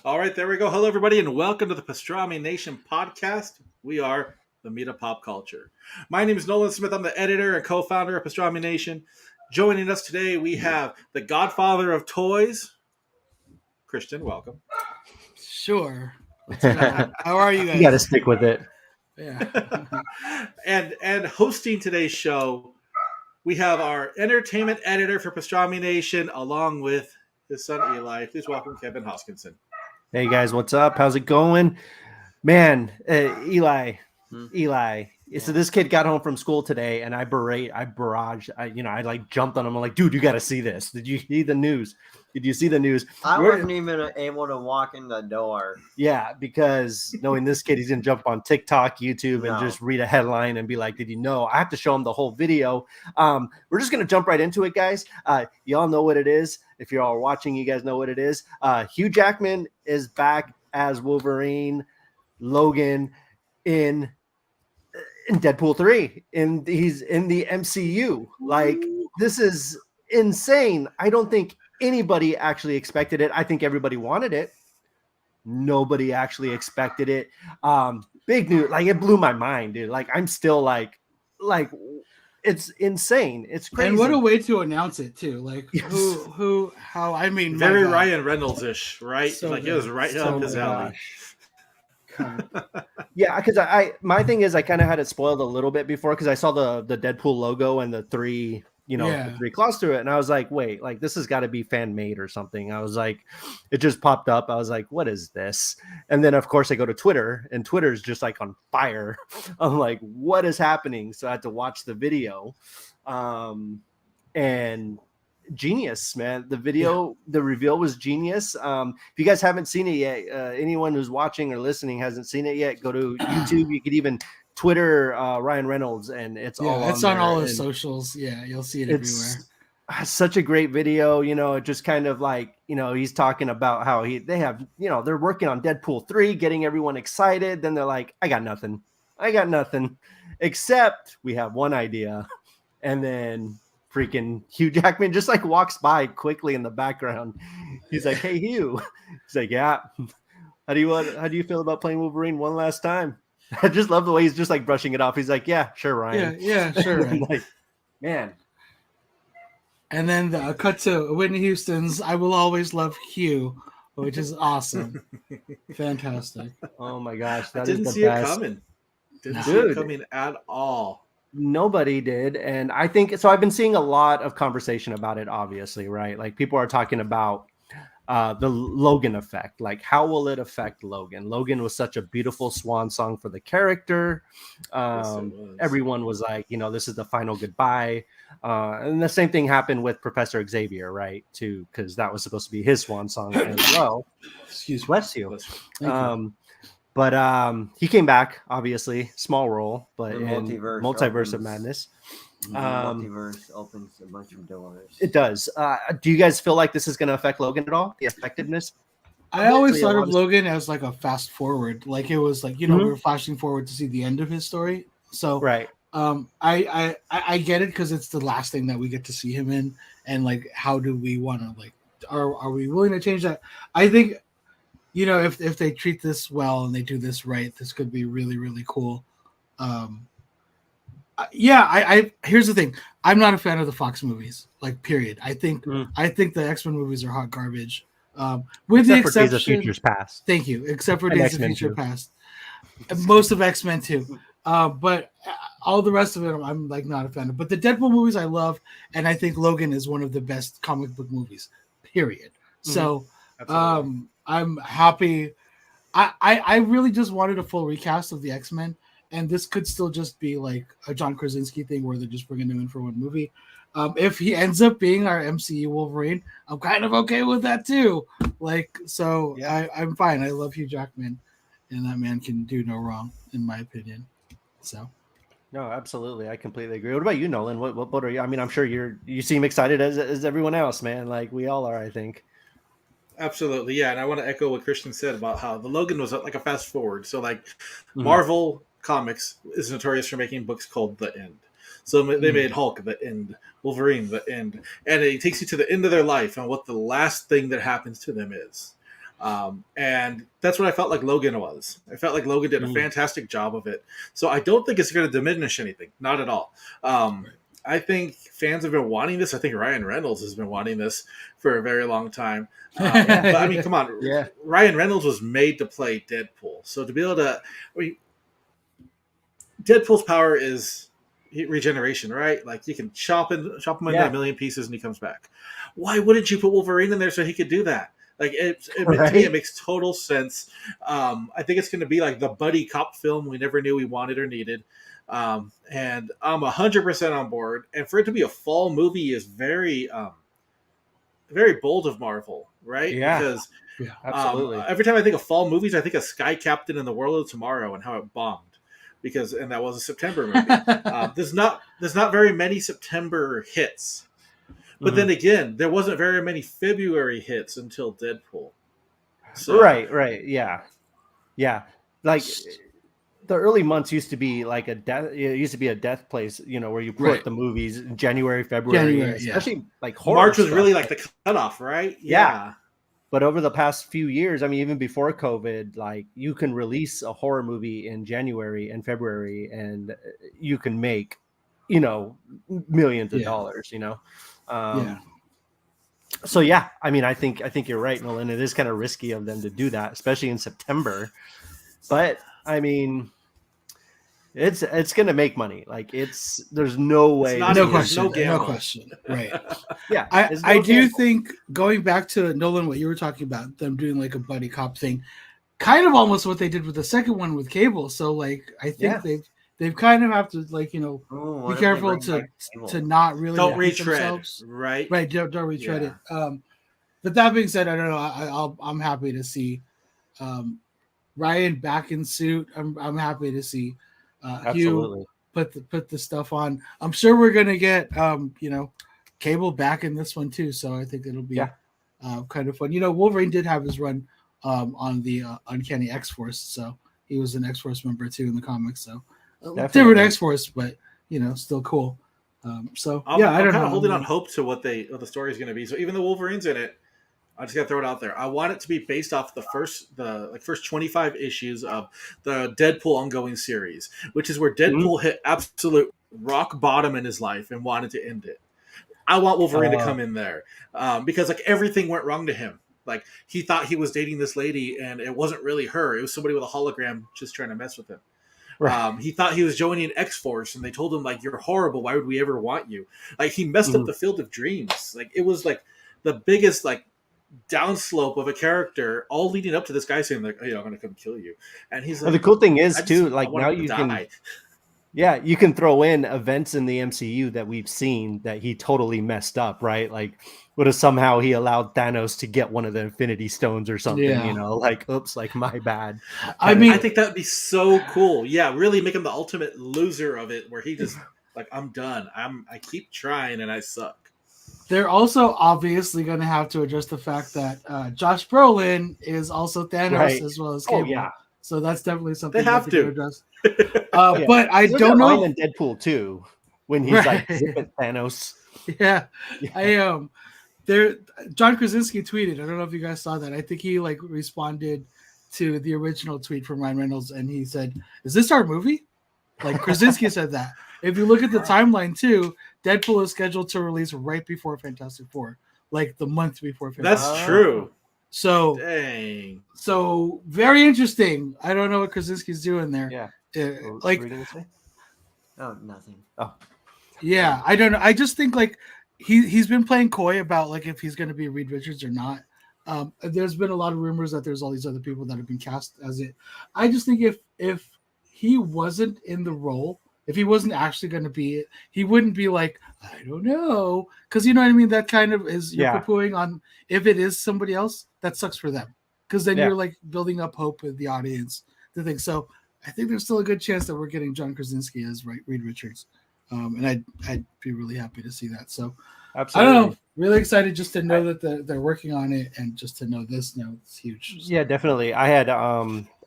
All right, there we go. Hello, everybody, and welcome to the Pastrami Nation podcast. We are the meat of pop culture. My name is Nolan Smith. I'm the editor and co-founder of Pastrami Nation. Joining us today, we have the godfather of toys, Christian. Welcome. Sure. What's going on? How are you You got to guys? stick with it. Yeah. and hosting today's show, we have our entertainment editor for Pastrami Nation, along with his son Eli. Please welcome Kevin Hoskinson. Hey guys, what's up? How's it going? Man, Eli. So this kid got home from school today, and I barraged. I like jumped on him. I'm like, dude, you got to see this. Did you see the news? Did you see the news? I wasn't even able to walk in the door. Yeah, because knowing this kid, he's gonna jump on TikTok, YouTube, and just read a headline and be like, "Did you know?" I have to show him the whole video. We're just gonna jump right into it, guys. Y'all know what it is. If you're all watching, you guys know what it is. Hugh Jackman is back as Wolverine, Logan in Deadpool 3, and he's in the MCU. Like, this is insane. I don't think anybody actually expected it. I think everybody wanted it. Nobody actually expected it. Big news. Like, it blew my mind, dude. Like, I'm still like it's insane. It's crazy. And what a way to announce it too. Like, how? I mean, very Ryan Reynolds-ish, right? So like good. It was right up his alley. Yeah, because my thing is I kind of had it spoiled a little bit before because I saw the Deadpool logo and the three the three claws through it, and I was like, wait, like this has got to be fan made or something. I was like, it just popped up. I was like, what is this? And then of course I go to Twitter, and Twitter's just like on fire. I'm like, what is happening? So I had to watch the video, and genius, man. The video, the reveal was genius. If you guys haven't seen it yet, anyone who's watching or listening hasn't seen it yet, go to YouTube. You could even Twitter Ryan Reynolds, and it's on all his socials. Yeah, you'll see it everywhere. Such a great video. Just kind of like, he's talking about how they have, they're working on Deadpool 3, getting everyone excited. Then they're like, I got nothing, except we have one idea. And then freaking Hugh Jackman just like walks by quickly in the background. He's like, hey, Hugh. He's like, yeah. How do you feel about playing Wolverine one last time? I just love the way he's just like brushing it off. He's like, yeah, sure, Ryan. Yeah, sure. Ryan. Like, man. And then the cut to Whitney Houston's "I Will Always Love Hugh," which is awesome. Fantastic. Oh my gosh. That Didn't is see best. it coming. Didn't see it coming at all. Nobody did. And I think so. I've been seeing a lot of conversation about it, obviously, right? Like people are talking about the Logan effect. Like, how will it affect Logan? Logan was such a beautiful swan song for the character. Everyone was like, this is the final goodbye. And the same thing happened with Professor Xavier, right? Too, because that was supposed to be his swan song as well. Excuse me. Bless you. But he came back, obviously, small role, but in Multiverse of Madness. Multiverse opens a bunch of doors. It does. Do you guys feel like this is going to affect Logan at all? The effectiveness? I always thought of Logan as like a fast forward. Like it was like, we were flashing forward to see the end of his story. So right. I get it because it's the last thing that we get to see him in. And like, how do we want to like, are we willing to change that? I think, if they treat this well and they do this right, this could be really, really cool. Here's the thing. I'm not a fan of the Fox movies, like period. I think the X-Men movies are hot garbage. With the exception, Days of Futures Past. Thank you. Except for Days of Future Past. Most of X-Men too. But all the rest of it, I'm like not a fan of. But the Deadpool movies I love, and I think Logan is one of the best comic book movies. Period. So I'm happy. I really just wanted a full recast of the X-Men. And this could still just be like a John Krasinski thing where they're just bringing him in for one movie. If he ends up being our MCU Wolverine, I'm kind of okay with that too. Like, so yeah. I'm fine. I love Hugh Jackman, and that man can do no wrong, in my opinion. So, no, absolutely, I completely agree. What about you, Nolan? What are you? I mean, I'm sure you seem excited as everyone else, man. Like we all are, I think. Absolutely, yeah. And I want to echo what Christian said about how the Logan was like a fast forward. So, like, Marvel Comics is notorious for making books called The End. So they made Hulk The End, Wolverine The End, and it takes you to the end of their life and what the last thing that happens to them is. And that's what I felt like Logan was. I felt like Logan did a fantastic job of it. So I don't think it's going to diminish anything. Not at all. I think fans have been wanting this. I think Ryan Reynolds has been wanting this for a very long time. But I mean, come on. Yeah. Ryan Reynolds was made to play Deadpool. So to be able to, Deadpool's power is regeneration, right? Like you can chop him into a million pieces and he comes back. Why wouldn't you put Wolverine in there so he could do that? Like to me, it makes total sense. I think it's going to be like the buddy cop film we never knew we wanted or needed. And I'm 100% on board. And for it to be a fall movie is very, very bold of Marvel, right? Yeah, because absolutely. Every time I think of fall movies, I think of Sky Captain and the World of Tomorrow and how it bombed. And that was a September movie. There's not very many September hits. But then again, there wasn't very many February hits until Deadpool. So, Right. Yeah. Like the early months used to be like a death. It used to be a death place, where you put the movies in January, February, especially like horror March was stuff. really like the cutoff, right? Yeah. But over the past few years, I mean, even before COVID, like you can release a horror movie in January and February, and you can make, millions of dollars. So yeah, I mean, I think you're right, Nolan. It is kind of risky of them to do that, especially in September. But I mean, it's going to make money. Like there's no way, no question. Right? Yeah, I do think going back to Nolan, what you were talking about, them doing like a buddy cop thing, kind of almost what they did with the second one with Cable. So like, I think they've kind of have to like be careful to not really don't retread, right? Right, don't retread it. But that being said, I don't know. I'm happy to see Ryan back in suit. I'm happy to see Hugh put the stuff on. I'm sure we're gonna get Cable back in this one too. So I think it'll be kind of fun. Wolverine did have his run on the Uncanny X-Force, so he was an X-Force member too in the comics. So different X-Force, but still cool. I'm kind of holding on hope to what the story is going to be. So even though Wolverine's in it, I just got to throw it out there. I want it to be based off the first 25 issues of the Deadpool ongoing series, which is where Deadpool hit absolute rock bottom in his life and wanted to end it. I want Wolverine to come in there because like everything went wrong to him. Like he thought he was dating this lady and it wasn't really her. It was somebody with a hologram just trying to mess with him. Right. He thought he was joining X-Force and they told him like, you're horrible. Why would we ever want you? Like he messed up the Field of Dreams. Like it was like the biggest like downslope of a character all leading up to this guy saying like, hey, I'm going to come kill you. And he's like, the cool thing is too, like now you can, you can throw in events in the MCU that we've seen that he totally messed up, right? Like what if somehow he allowed Thanos to get one of the Infinity Stones or something, like, oops, like my bad. I think that'd be so cool. Yeah. Really make him the ultimate loser of it where he just like, I'm done. I keep trying and I suck. They're also obviously going to have to address the fact that Josh Brolin is also Thanos as well as Cable. Oh, yeah. So that's definitely something they have to address. But I don't know. In Deadpool too, when he's like Thanos. Yeah. John Krasinski tweeted. I don't know if you guys saw that. I think he like responded to the original tweet from Ryan Reynolds, and he said, "Is this our movie?" Like Krasinski said that. If you look at the timeline too, Deadpool is scheduled to release right before Fantastic Four, like the month before Fantastic Four. That's true. So, dang. So very interesting. I don't know what Krasinski's doing there. Yeah. Nothing. Oh. Yeah, I don't know. I just think like he's been playing coy about like if he's going to be Reed Richards or not. There's been a lot of rumors that there's all these other people that have been cast as it. I just think if he wasn't in the role, if he wasn't actually going to be it, he wouldn't be like, I don't know. Because you know what I mean? That kind of is you're poo-pooing on if it is somebody else, that sucks for them. Because then you're like building up hope with the audience to think. So I think there's still a good chance that we're getting John Krasinski as Reed Richards. And I'd be really happy to see that. So absolutely. I don't know. Really excited just to know that they're working on it and just to know this. No, it's huge. Yeah, definitely. I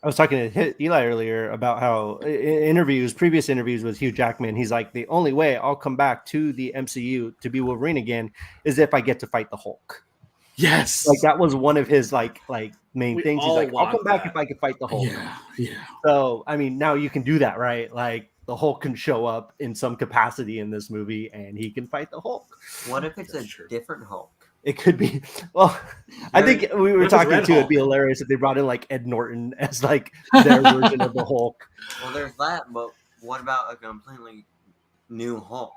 was talking to Eli earlier about how previous interviews with Hugh Jackman, he's like, the only way I'll come back to the MCU to be Wolverine again is if I get to fight the Hulk. Yes. Like that was one of his like main We things. He's all like, I'll come want back that. if I can fight the Hulk. Yeah. So I mean, now you can do that, right? Like the Hulk can show up in some capacity in this movie, and he can fight the Hulk. What if it's That's a true. different Hulk? It could be. Well, I think we were What if it's talking Red too. It'd Hulk? be hilarious if they brought in like Ed Norton as like their version of the Hulk. Well, there's that, but what about a completely new Hulk?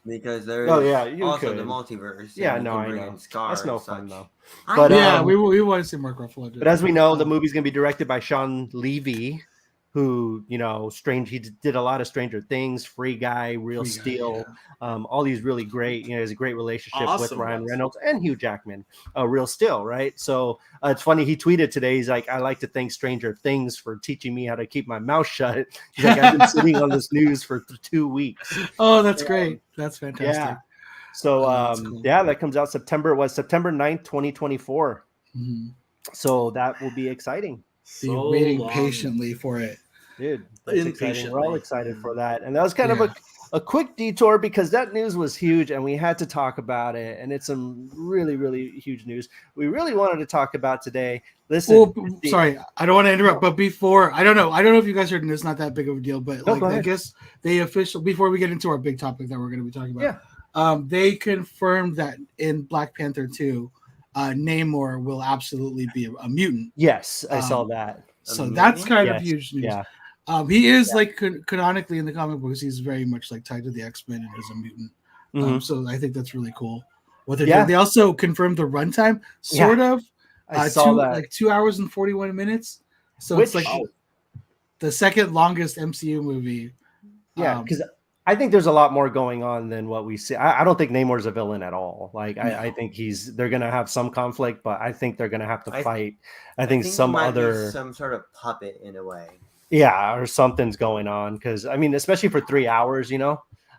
Because there's you also could. the multiverse. Yeah, and you no, can I bring know. in Scar That's no and fun such. though. I But, know. Yeah, we want to see Mark Ruffalo do But as we know, the Um, movie's going to be directed by Sean Levy, who, he did a lot of Stranger Things, Free Guy, Real Free Guy, Steel, all these really great, he has a great relationship with Awesome Ryan ones. Reynolds and Hugh Jackman, Real Steel, right? So it's funny, he tweeted today, he's like, I like to thank Stranger Things for teaching me how to keep my mouth shut. He's like, I've been sitting on this news for 2 weeks. Oh, that's great. That's fantastic. Yeah. So, that's cool. that comes out September 9th, 2024. Mhm. So that will be exciting. Be So waiting long. patiently for it. Dude, that's exciting. We're all Impatiently. excited for that. And that was kind of Yeah. a quick detour because that news was huge and we had to talk about it. And it's some really, really huge news we really wanted to talk about today. Listen, Well, sorry, I don't want to interrupt, but before I don't know if you guys heard, and it's not that big of a deal, but No, like go I ahead. guess they officially, before we get into our big topic that we're going to be talking about, Yeah. they confirmed that in Black Panther 2, Namor will absolutely be a mutant. Yes, I saw that. So that's kind of Yes, huge news. yeah. He is like canonically in the comic books, he's very much like tied to the X-Men and is a mutant. Mhm. So I think that's really cool. What they're Yeah. doing. They also confirmed the runtime, sort of. I saw that. Like 2 hours and 41 minutes. So Which- it's like the second longest MCU movie. Yeah, because I think there's a lot more going on than what we see. I don't think Namor's a villain at all. Like I think they're gonna have some conflict, but I think they're gonna have to fight. I think some he might be other some sort of puppet in a way. Yeah, or something's going on because I mean, especially for 3 hours,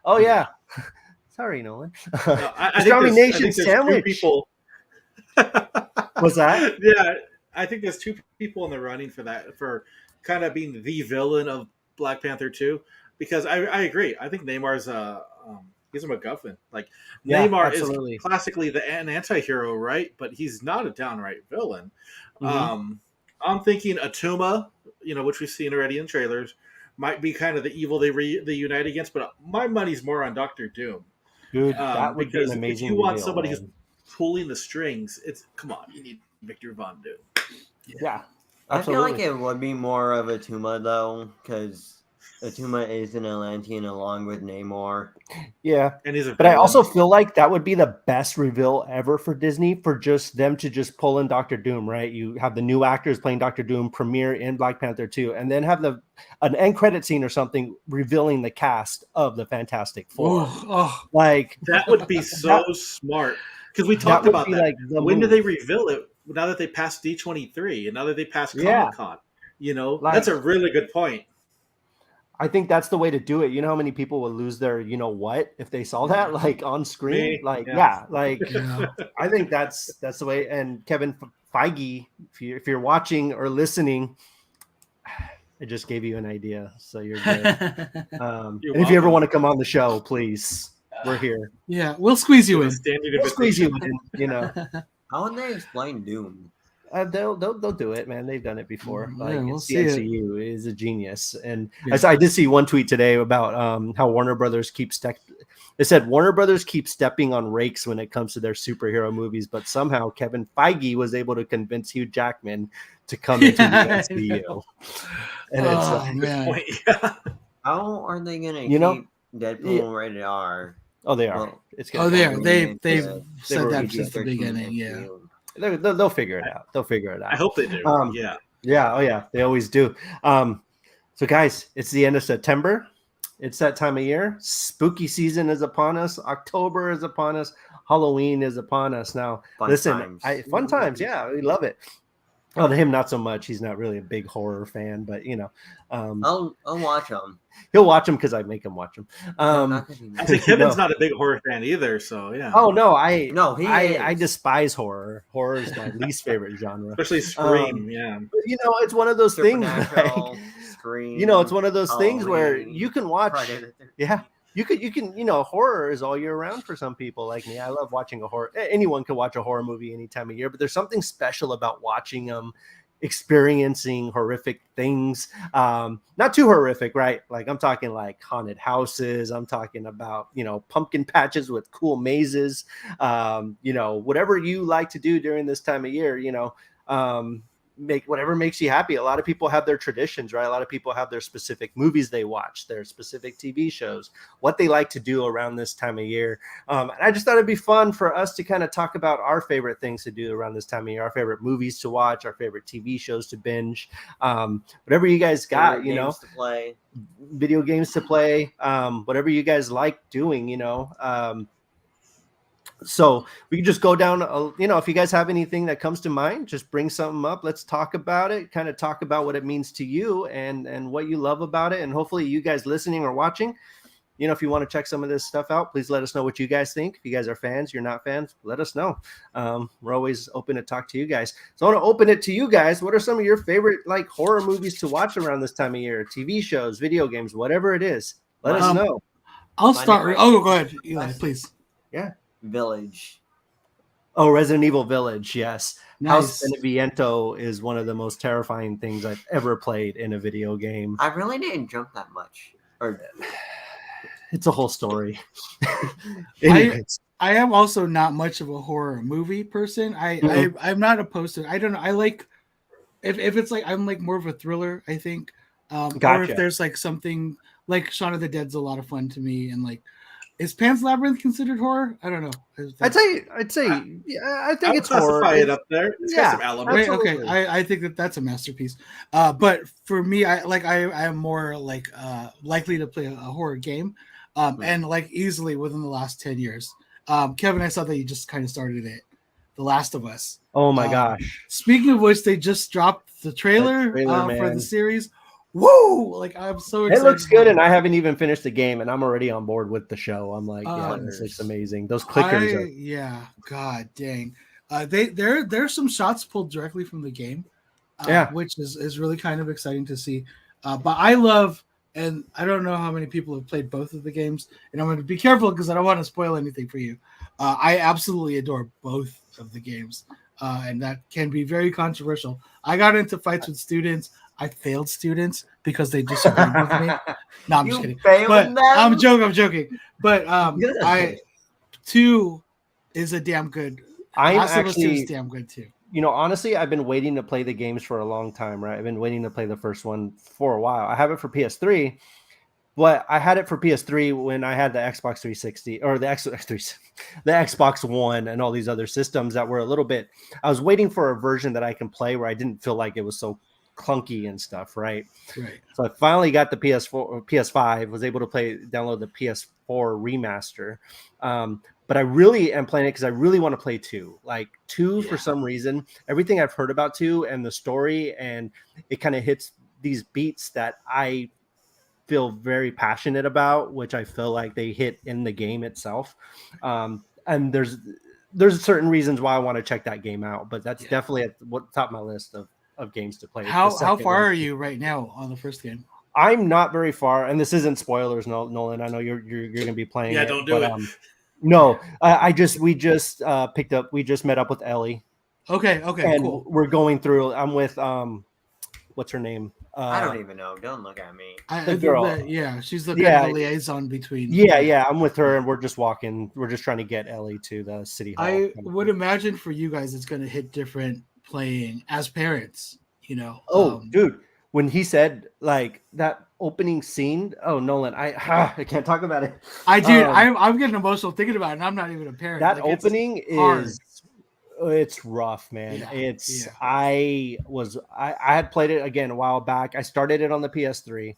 Oh yeah, sorry, Nolan. I Pastrami think Nation there's sandwich. 2 people. What's that? Yeah, I think there's 2 people in the running for that, for kind of being the villain of Black Panther 2. Because I agree. I think Neymar's he's a MacGuffin. Like Yeah, Neymar absolutely. is classically an anti-hero, right? But he's not a downright villain. Mhm. I'm thinking Atuma, which we've seen already in trailers, might be kind of the evil they unite against. But my money's more on Doctor Doom. Dude, that would be an Because amazing if you want reveal, somebody man. who's pulling the strings, come on, you need Victor Von Doom. Yeah, I feel like absolutely. it would be more of Atuma though, because Atuma is an Atlantean along with Namor. Yeah, And he's a but I villain. also feel like that would be the best reveal ever for Disney, for just them to just pull in Doctor Doom, right? You have the new actors playing Doctor Doom premiere in Black Panther 2, and then have an end credit scene or something revealing the cast of the Fantastic Four. Like that would be so smart, because we talked would about be that. like the When move. did they reveal it? Now that they passed D23 and now that they passed Yeah. Comic-Con, Like- that's a really good point. I think that's the way to do it. You know how many people would lose their, what, if they saw that like on screen? Me? Like, Yeah. Yeah. I think that's the way. And Kevin Feige, if you're watching or listening, I just gave you an idea, so you're good. And if you ever welcome. want to come on the show, please, we're here. Yeah, we'll squeeze you in. Standing We'll squeeze you in. How would they explain Doom? They'll do it, man. They've done it before. Yeah, Like we'll it's see the it. MCU is a genius, and Yeah. I did see one tweet today about how Warner Brothers They said Warner Brothers keeps stepping on rakes when it comes to their superhero movies, but somehow Kevin Feige was able to convince Hugh Jackman to come into Yeah, the I MCU. know. And it's Oh, man. Point. Yeah. How are they gonna You know? keep Deadpool rated R? oh, they are. Well, It's Oh, gonna they come. are. They've They've already said that did since the beginning. Yeah. They'll figure it out. They'll figure it out. I hope they do. Yeah. Yeah. Oh, yeah. They always do. So, guys, it's the end of September. It's that time of year. Spooky season is upon us. October is upon us. Halloween is upon us. Now, Fun listen, times. fun times. Yeah, we love it. Oh, him not so much. He's not really a big horror fan, but I'll watch them. he'll watch them because I make him watch them. I think Kevin's not a big horror fan either, so yeah. Oh no, I he is. despise horror. Horror is my least favorite genre. Especially Scream, yeah. But, it's one of those things. Supernatural, Like, Scream. it's one of those things where Halloween, you can watch. Friday the 13th. Yeah, You can, horror is all year round for some people like me. I love watching a horror. Anyone can watch a horror movie any time of year, but there's something special about watching them, experiencing horrific things. Not too horrific, right? Like I'm talking like haunted houses. I'm talking about, pumpkin patches with cool mazes. Whatever you like to do during this time of year, make whatever makes you happy. A lot of people have their traditions, right? A lot of people have their specific movies they watch, their specific TV shows, what they like to do around this time of year. And I just thought it'd be fun for us to kind of talk about our favorite things to do around this time of year, our favorite movies to watch, our favorite TV shows to binge, whatever you guys got, games to play, video games to play, whatever you guys like doing, so we can just go down, if you guys have anything that comes to mind, just bring something up. Let's talk about it, kind of talk about what it means to you and what you love about it. And hopefully you guys listening or watching, if you want to check some of this stuff out, please let us know what you guys think. If you guys are fans, you're not fans, let us know. We're always open to talk to you guys. So I want to open it to you guys. What are some of your favorite like horror movies to watch around this time of year? TV shows, video games, whatever it is. Let us know. I'll start. Oh, go ahead, Eli, please. Yeah. Village. Oh, Resident Evil Village, yes. Nice. House Beneviento is one of the most terrifying things I've ever played in a video game. I really didn't jump that much. It's a whole story. I am also not much of a horror movie person. I'm not opposed to it. I don't know. I like if it's like I'm like more of a thriller, I think. Or if there's like something like Shaun of the Dead's a lot of fun to me, and like. Is Pan's Labyrinth considered horror? I don't know. I'd say, yeah, I think it's horror. It up there. It's got some elements. Right, okay, I think that's a masterpiece. But for me, I am more like likely to play a horror game, and like easily within the last 10 years. Kevin, I saw that you just kind of started it, The Last of Us. Oh my gosh! Speaking of which, they just dropped the trailer for the series. Woo! Like I'm so excited. It looks good, and I haven't even finished the game, and I'm already on board with the show. I'm like, it's amazing. Those clickers, god dang. There's some shots pulled directly from the game, which is really kind of exciting to see. But I love, and I don't know how many people have played both of the games, and I'm going to be careful because I don't want to spoil anything for you. I absolutely adore both of the games, and that can be very controversial. I got into fights with students. I failed students because they disagreed with me. No, I'm just kidding. But I'm joking. But 2 is a damn good. Last of Us 2 is damn good too. Honestly, I've been waiting to play the games for a long time, right? I've been waiting to play the first one for a while. I have it for PS3, but I had it for PS3 when I had the Xbox 360 or the Xbox One and all these other systems that were a little bit. I was waiting for a version that I can play where I didn't feel like it was so clunky and stuff, right? So I finally got the PS4 or PS5, was able to download the PS4 remaster. But I really am playing it because I really want to play 2. Like 2 for some reason, everything I've heard about 2 and the story, and it kind of hits these beats that I feel very passionate about, which I feel like they hit in the game itself. And there's certain reasons why I want to check that game out, but that's definitely at the top of my list of games to play. How far are you right now on the first game? I'm not very far, and this isn't spoilers, Nolan. I know you're going to be playing. Yeah, don't do it. No, we just met up with Ellie. Okay, and cool. We're going through. I'm with what's her name? I don't even know. Don't look at me. The girl. She's the kind of liaison between. Yeah. I'm with her, and we're just walking. We're just trying to get Ellie to the city hall. I would imagine for you guys, it's going to hit different playing as parents. Dude, when he said like that opening scene, Nolan, I can't talk about it. I'm getting emotional thinking about it, and I'm not even a parent. That opening it's rough, man. I had played it again a while back. I started it on the PS3.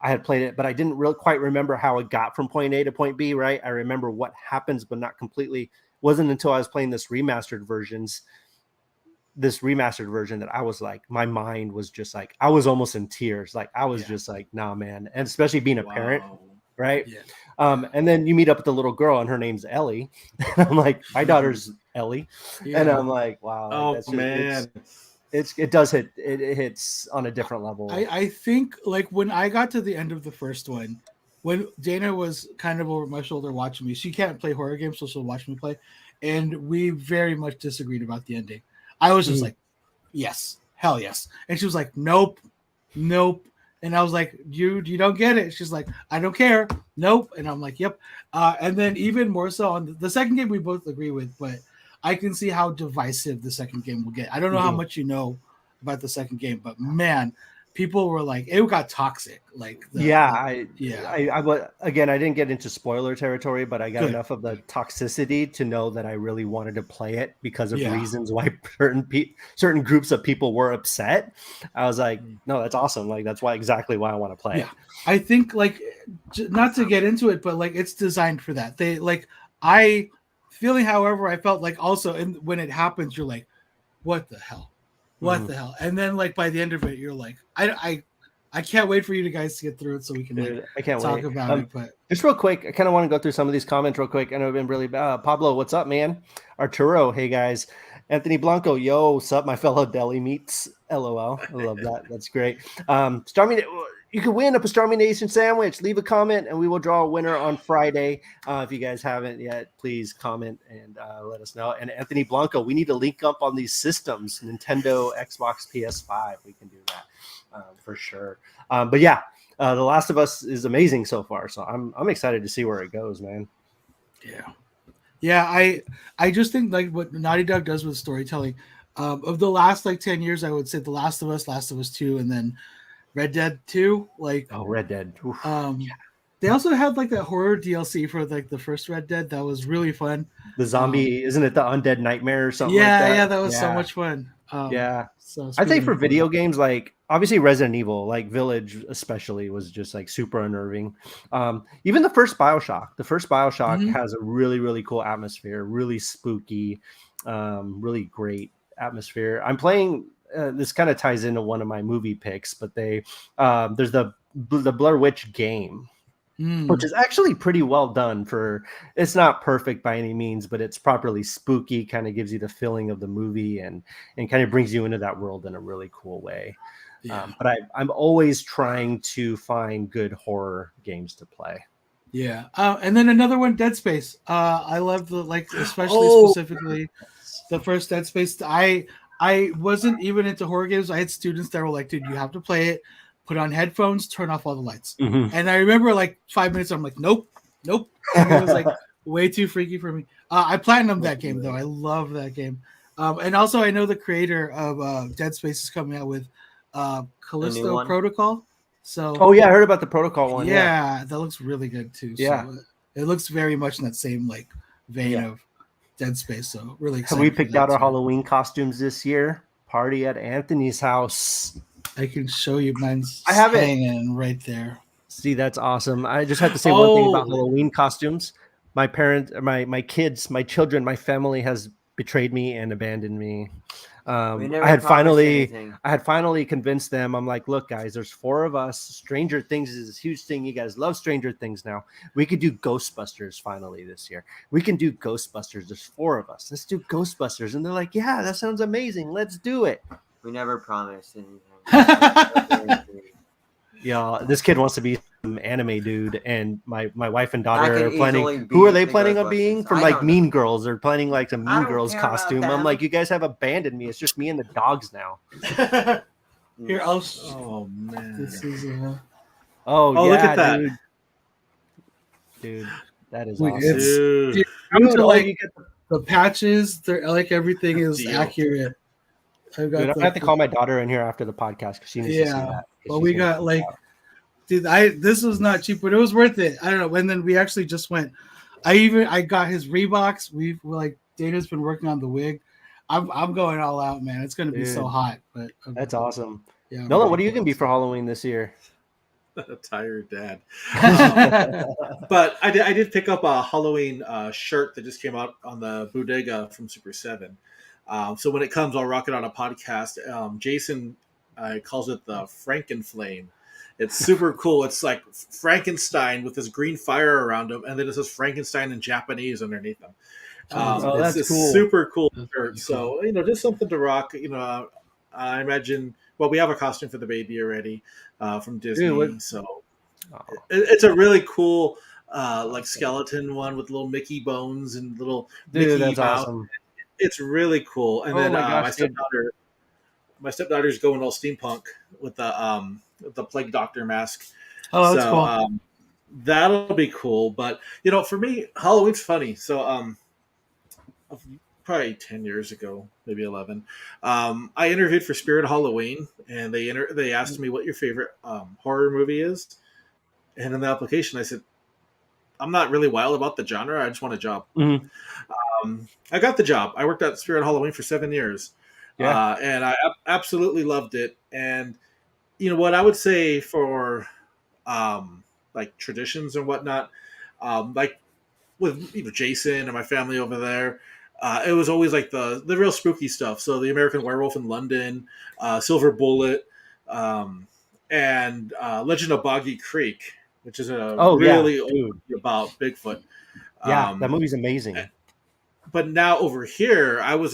I had played it, but I didn't really quite remember how it got from point A to point B, right? I remember what happens, but not completely. It wasn't until I was playing this remastered version that I was like, my mind was just like, I was almost in tears. Like I was just like, nah, man. And especially being a parent, right? Yeah. And then you meet up with the little girl and her name's Ellie. I'm like, my daughter's Ellie. Yeah. And I'm like, wow. Oh man. It does hit. It hits on a different level. I think like when I got to the end of the first one, when Dana was kind of over my shoulder watching me, she can't play horror games, so she'll watch me play, and we very much disagreed about the ending. I was just like, yes, hell yes, and she was like, nope, and I was like, you don't get it. She's like, I don't care, nope, and I'm like, yep. And then even more so on the second game, we both agree with, but I can see how divisive the second game will get. I don't know how much you know about the second game, but man, people were like, it got toxic. Like, I again, I didn't get into spoiler territory, but I got Good. enough of the toxicity to know that I really wanted to play it because of reasons why certain groups of people were upset. I was like, no, that's awesome. Like, that's exactly why I want to play it. I think, like, not to get into it, but like, it's designed for that. They like, feeling however I felt, like, also, and when it happens, you're like, what the hell? What the hell? And then, like, by the end of it, you're like, I can't wait for you guys to get through it so we can I can't talk wait. about it. But just real quick, I kind of want to go through some of these comments real quick. I know I've been really Pablo, what's up, man? Arturo, hey guys. Anthony Blanco, yo, what's up, my fellow deli meats? LOL. I love that. That's great. Pastrami, you can win a Pastrami Nation sandwich. Leave a comment and we will draw a winner on Friday. If you guys haven't yet, please comment and let us know. And Anthony Blanco, we need to link up on these systems, Nintendo, Xbox, PS5. We can do that for sure. But yeah, The Last of Us is amazing so far. So I'm excited to see where it goes, man. Yeah, I just think, like, what Naughty Dog does with storytelling, of the last, like, 10 years, I would say The Last of Us 2, and then Red Dead 2. Like, Red Dead. Oof. They also had, like, that horror DLC for, like, the first Red Dead that was really fun. The zombie, isn't it the Undead Nightmare or something like that? Yeah, that was so much fun. So I'd say for video games, like, obviously Resident Evil, like Village especially, was just like super unnerving. Even the first Bioshock has a really, really cool atmosphere, really spooky, really great atmosphere. I'm playing, this kind of ties into one of my movie picks, but there's the Blair Witch game, which is actually pretty well done. It's not perfect by any means, but it's properly spooky, kind of gives you the feeling of the movie and kind of brings you into that world in a really cool way. But I'm always trying to find good horror games to play. And then another one, Dead Space. I love especially specifically the first Dead Space. I wasn't even into horror games. I had students that were like, dude, you have to play it. Put on headphones, turn off all the lights. And I remember, like, 5 minutes, I'm like, nope. And it was like way too freaky for me. I platinumed that game though. I love that game. And also I know the creator of Dead Space is coming out with Callisto Protocol. So I heard about the Protocol one. Yeah, that looks really good too. Yeah. So it looks very much in that same, like, vein of Dead Space. So really excited. Have we picked out our Halloween costumes this year? Party at Anthony's house. I can show you mine's hanging right there. See, that's awesome. I just have to say one thing about Halloween costumes. My parents, my kids, my children, my family has betrayed me and abandoned me. I had finally convinced them. I'm like, look, guys, there's 4 of us. Stranger Things is this huge thing. You guys love Stranger Things now. We could do Ghostbusters finally this year. We can do Ghostbusters. There's 4 of us. Let's do Ghostbusters. And they're like, yeah, that sounds amazing. Let's do it. We never promised anything. Yeah, this kid wants to be some anime dude, and my wife and daughter are planning. Who are they planning on being? From like Mean Girls. They're planning like some Mean Girls costume. I'm like, you guys have abandoned me. It's just me and the dogs now. Here, oh man, this is look at that, dude. That is awesome. Dude, like, you get the patches. They're like, everything is accurate. I'm gonna have to call my daughter in here after the podcast because she needs to see that. Well, we got like, dude, this was not cheap, but it was worth it. I don't know. And then we actually just went. I got his Reeboks. We're like, Dana's been working on the wig. I'm going all out, man. It's gonna be so hot. But that's awesome. Yeah, Nolan, what are you gonna be for Halloween this year? A tired dad. But I did pick up a Halloween shirt that just came out on the bodega from Super 7. So when it comes, I'll rock it on a podcast. Jason calls it the Frankenflame. It's super cool. It's like Frankenstein with this green fire around him, and then it says Frankenstein in Japanese underneath him. That's cool. Super cool shirt. So, just something to rock. I imagine. Well, we have a costume for the baby already from Disney. Dude, It's a really cool like skeleton one with little Mickey bones and little Dude, Mickey that's Mouse. awesome. It's really cool. And Oh then my gosh, my stepdaughter's going all steampunk with the plague doctor mask. Oh, that's So cool. that'll be cool. But for me, Halloween's funny. So probably 10 years ago, maybe 11, I interviewed for Spirit Halloween, and they asked me what your favorite horror movie is. And in the application, I said, I'm not really wild about the genre. I just want a job. Mhm. I got the job. I worked at Spirit Halloween for 7 years. Yeah. And I absolutely loved it. And what I would say for like traditions and whatnot, like with Jason and my family over there, it was always like the real spooky stuff. So the American Werewolf in London, Silver Bullet, and Legend of Boggy Creek, which is a Oh, yeah, really old dude. movie about Bigfoot. Yeah, that movie's amazing. But now over here, I was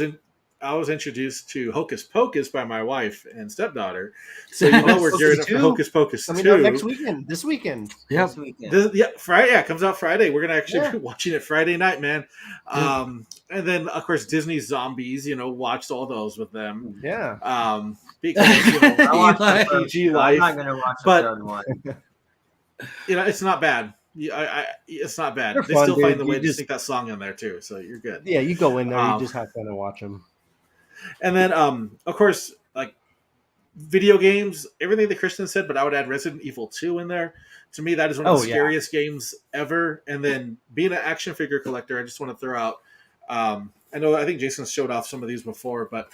introduced to Hocus Pocus by my wife and stepdaughter. So we're gearing up for Hocus Pocus 2. Coming out next weekend. This weekend. Yep. This weekend. Friday. Yeah, it comes out Friday. We're gonna actually be Yeah. watching it Friday night, man. And then of course Disney's Zombies. Watched all those with them. Yeah. Because I watched the Eli. first PG two. life, I'm not gonna watch the but- third one. it's not bad. It's not bad. They're They fun, still dude. find the way You to just- sneak that song in there too, so you're good. Yeah, you go in there, you Um, just have fun and watch them. And then, of course, like video games, everything that Kristen said, but I would add Resident Evil 2 in there. To me, that is one of the scariest games ever. And then being an action figure collector, I just want to throw out. I think Jason showed off some of these before, but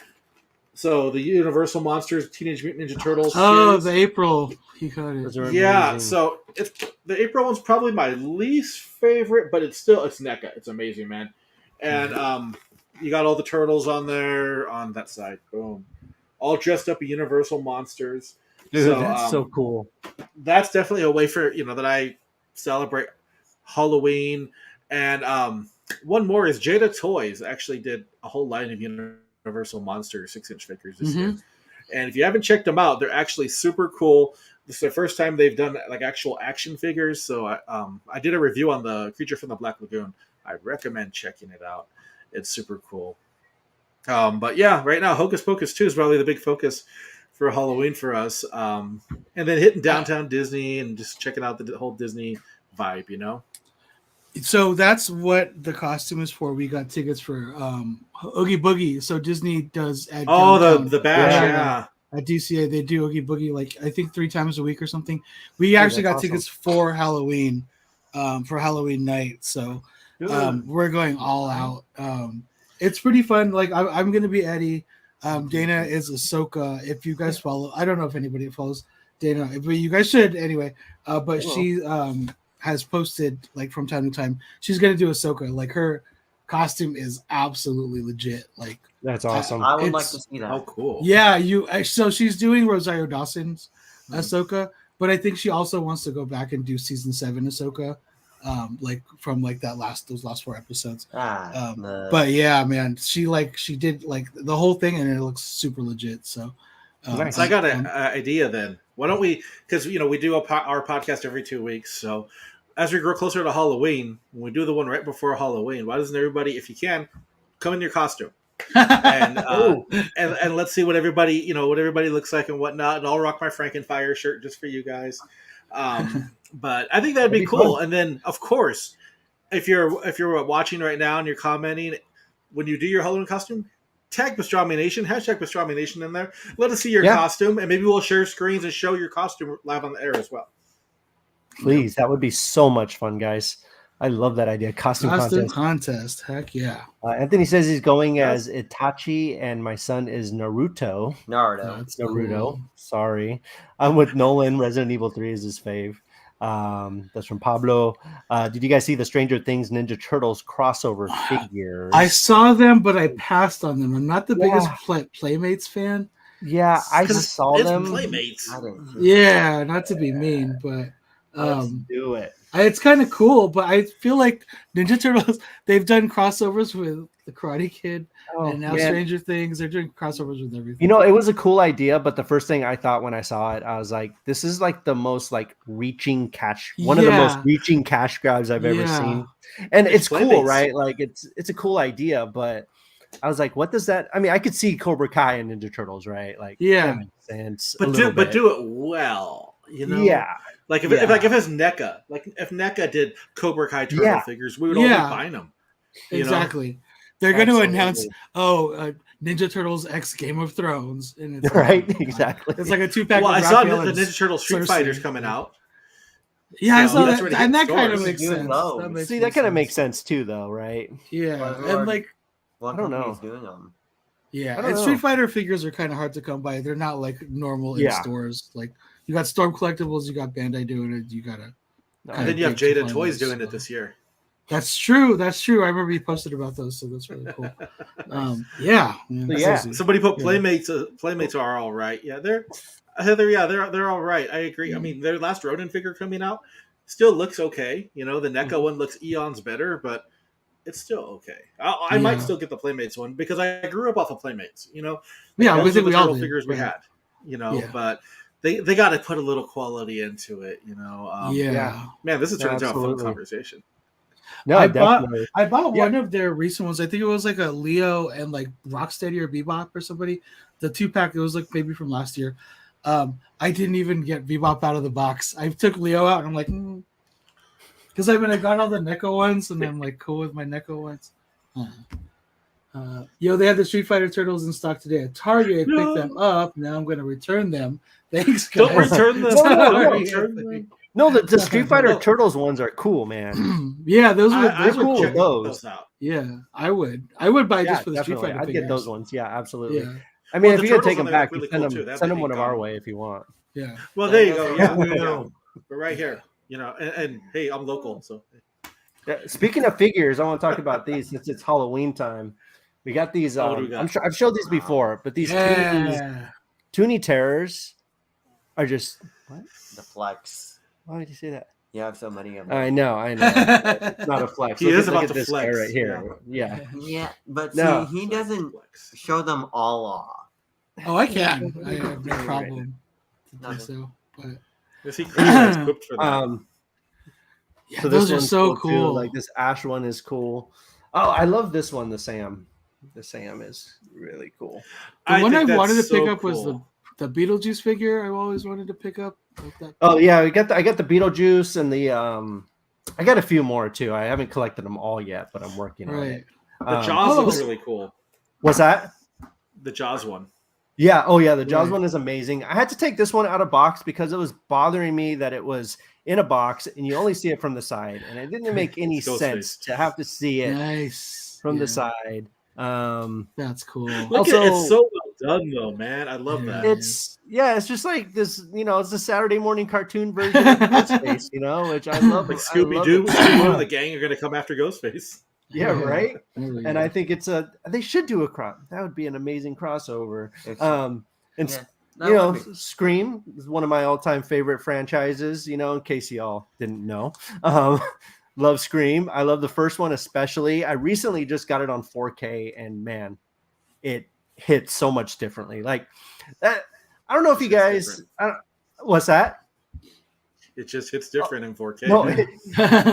so the Universal Monsters, Teenage Mutant Ninja Turtles. Oh, series. the April. He got it. Those are Yeah, amazing. so the April one's probably my least favorite, but it's NECA. It's amazing, man. And you got all the turtles on there on that side. Boom. All dressed up in Universal monsters. Dude, so, that's so cool. That's definitely a way for that I celebrate Halloween. And one more is Jada Toys actually did a whole line of Universal Monster 6-inch figures this year. And if you haven't checked them out, they're actually super cool. This is the first time they've done like actual action figures. So I did a review on the Creature from the Black Lagoon. I recommend checking it out. It's super cool. But yeah, right now Hocus Pocus 2 is probably the big focus for Halloween for us. And then hitting downtown Disney and just checking out the whole Disney vibe, So that's what the costume is for. We got tickets for Oogie Boogie. So Disney does at downtown. the bash, yeah. At DCA, they do Oogie Boogie like I think 3 times a week or something. We actually got tickets for Halloween night. So we're going all out. It's pretty fun. Like I'm going to be Eddie. Dana is Ahsoka. If you guys follow, I don't know if anybody follows Dana, but you guys should anyway. But she has posted like from time to time. She's going to do Ahsoka. Like her costume is absolutely legit. Like that's awesome. I would like to see that. Oh, cool. Yeah, so she's doing Rosario Dawson's Ahsoka, but I think she also wants to go back and do season 7 Ahsoka, like from like those last 4 episodes. But yeah, man, she did like the whole thing, and it looks super legit. So, So I got an idea then. Why don't we? Because we do our podcast every 2 weeks. So as we grow closer to Halloween, when we do the one right before Halloween, why doesn't everybody, if you can, come in your costume? and and let's see what everybody looks like and whatnot, and I'll rock my Frankenfire shirt just for you guys. But I think that'd be cool. Fun. And then of course, if you're watching right now and you're commenting, when you do your Halloween costume, tag Pastrami Nation, hashtag Pastrami Nation in there. Let us see your costume, and maybe we'll share screens and show your costume live on the air as well. Please, that would be so much fun, guys. I love that idea. Costume contest. Heck yeah. Anthony says he's going as Itachi, and my son is Naruto. Naruto. Cool. Sorry. I'm with Nolan. Resident Evil 3 is his fave. That's from Pablo. Did you guys see the Stranger Things Ninja Turtles crossover figures? I saw them, but I passed on them. I'm not the biggest Playmates fan. Yeah, I saw them. Playmates. Yeah, not to be mean, but Let's do it. It's kind of cool, but I feel like Ninja Turtles, they've done crossovers with the Karate Kid and now Stranger Things. They're doing crossovers with everything. You know, it was a cool idea, but the first thing I thought when I saw it, I was like, this is like the most like reaching cash, one of the most reaching cash grabs I've ever seen. And it's cool, right? Like it's a cool idea, but I was like, what does that? I mean, I could see Cobra Kai and Ninja Turtles, right? Like, that makes sense. But do it well, you know? Yeah. Like if it's NECA, like if NECA did Cobra Kai turtle figures, we would all be buying them. Exactly. They're going to announce, Ninja Turtles X Game of Thrones, and it's exactly. It's like a 2-pack. Well, I saw the Ninja Turtle Street Fighters coming out. Yeah, I saw that, and that kind of makes sense. That kind of makes sense too, though, right? Yeah, and like I don't know. Doing them. Yeah, and Street Fighter figures are kind of hard to come by. They're not like normal in stores. Like you got Storm Collectibles, you got Bandai doing it. You got and then you have Jada Toys doing it this year. That's true. I remember you posted about those, so that's really cool. Somebody put Playmates. Playmates are all right. Yeah, they're all right. I agree. I mean, their last Ronin figure coming out still looks okay. You know, the NECA one looks eons better, but it's still okay. I might still get the Playmates one because I grew up off of Playmates. You know, those are the turtle figures we had. You know, but they got to put a little quality into it. You know, man, this is turning into a fun conversation. No, I bought one of their recent ones. I think it was like a Leo and like Rocksteady or Bebop or somebody. The 2-pack, it was like maybe from last year. I didn't even get Bebop out of the box. I took Leo out and I'm like, because I got all the NECA ones and I'm like cool with my NECA ones. They had the Street Fighter Turtles in stock today at Target. Picked them up. Now I'm going to return them. Thanks, guys. Don't return them. Don't return them. No, the Street Fighter Turtles ones are cool, man. Yeah, those were cool. Those out. Yeah, I would buy just for the Street Fighter. I'd get those ones. Yeah, absolutely. Yeah. I mean, if you can take them back, really send cool them one of our way if you want. Yeah. Well, there you go. Yeah, we're right here. You know, and hey, I'm local, so. Speaking of figures, I want to talk about these since it's Halloween time. We got these. I'm sure I've showed these before, but these Toonie Terrors are just what? The flex. Why did you say that? You have so many of them. I know. It's not a flex. He is about to flex guy right here. Yeah, but see, he doesn't show them all off. Oh, I can. I have no problem. So, but is he equipped for that? So those are so cool. Like this Ash one is cool. Oh, I love this one. The Sam. The Sam is really cool. The one I wanted to pick up was the Beetlejuice figure. I always wanted to pick up. Oh yeah, I got the Beetlejuice and the I got a few more too. I haven't collected them all yet, but I'm working on it. The Jaws looks really cool. What's that? The Jaws one. Yeah. Oh yeah, the Jaws one is amazing. I had to take this one out of box because it was bothering me that it was in a box and you only see it from the side, and it didn't make any sense to have to see it from the side. That's cool. Also, it's so well done though, man. I love that. It's just like this, it's a Saturday morning cartoon version of Ghostface, which I love. Like Scooby-Doo and the gang are going to come after Ghostface. Yeah, right. And I think they should do a cross. That would be an amazing crossover. Scream is one of my all-time favorite franchises. In case y'all didn't know. Love Scream. I love the first one especially. I recently just got it on 4K, and man, it hits so much differently. Like that. I don't know if you guys. What's that? It just hits different in 4K. No, it